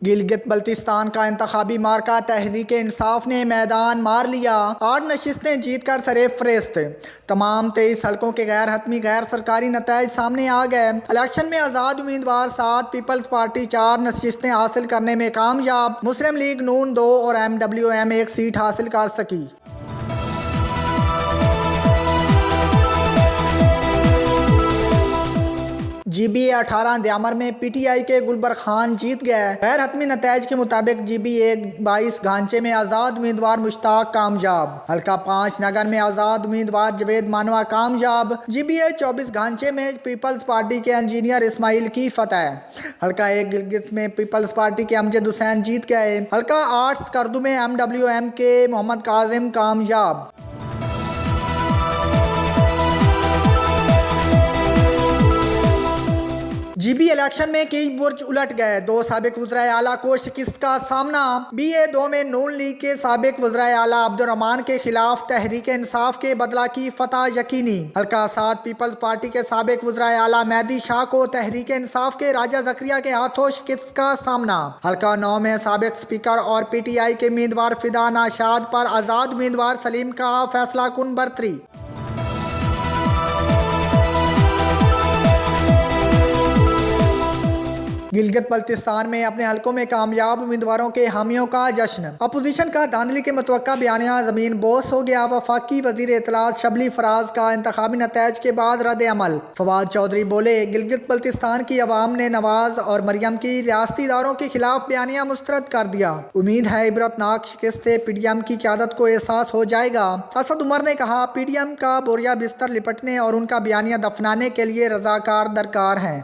गिलगित बल्तिस्तान का इंतखाबी मार्का तहरीक इंसाफ ने मैदान मार लिया। 8 नशिस्तें जीतकर सरे फहरिस्त। तमाम 23 हलकों के गैर हतमी गैर सरकारी नताइज सामने आ गए। इलेक्शन में आज़ाद उम्मीदवार 7, पीपल्स पार्टी 4 नशिस्तें हासिल करने में कामयाब। मुस्लिम लीग नून 2 और MWM 1 सीट हासिल कर सकी। GBA 18 दयामर में PTI के गुलबर खान जीत गए। गैर हतमी नताइज के मुताबिक GBA 22 घांचे में आज़ाद उम्मीदवार मुश्ताक कामयाब। हल्का 5 नगर में आज़ाद उम्मीदवार जवेद मानवा कामयाब। GBA 24 घांचे में पीपल्स पार्टी के इंजीनियर इस्माइल की फतह। हल्का 1 गिलगित में पीपल्स पार्टी के अमजद हुसैन जीत गए। हल्का 8 स्कर्दू में MWM के मोहम्मद काजिम कामयाब। GB इलेक्शन में कई बुर्ज उलट गए। 2 साबिक वज़राए आला को शिकस्त का सामना। BA 2 में नून लीग के साबिक वज़राए आला अब्दुर्रहमान के खिलाफ तहरीक इंसाफ के बदला की फतह यकीनी। हल्का 7 पीपल्स पार्टी के साबिक वज़राए आला मेहदी शाह को तहरीक इंसाफ के राजा जकरिया के हाथों शिकस्त का सामना। हल्का 9 में साबिक स्पीकर और PTI के उम्मीदवार फिदा नाशाद पर आज़ाद उम्मीदवार सलीम का फैसला कुन बरतरी। गिलगित बल्तिस्तान में अपने हलकों में कामयाब उम्मीदवारों के हामियों का जश्न। अपोजिशन का धांधली के मुतवक्का बयानिया जमीन बोस हो गया। वफाकी वजीर इत्तलात शबली फराज का इंतखाबी नताइज के बाद रद्द अमल। फवाद चौधरी बोले, गिलगित बल्तिस्तान की अवाम ने नवाज और मरियम की रियासती इदारों के खिलाफ बयानिया मुस्तरद कर दिया। उम्मीद है इबरतनाक शिकस्त से PDM की क़यादत को एहसास हो जाएगा। असद उमर ने कहा, PDM का बोरिया बिस्तर लिपटने और उनका बयानिया दफनाने के लिए रजाकार दरकार हैं।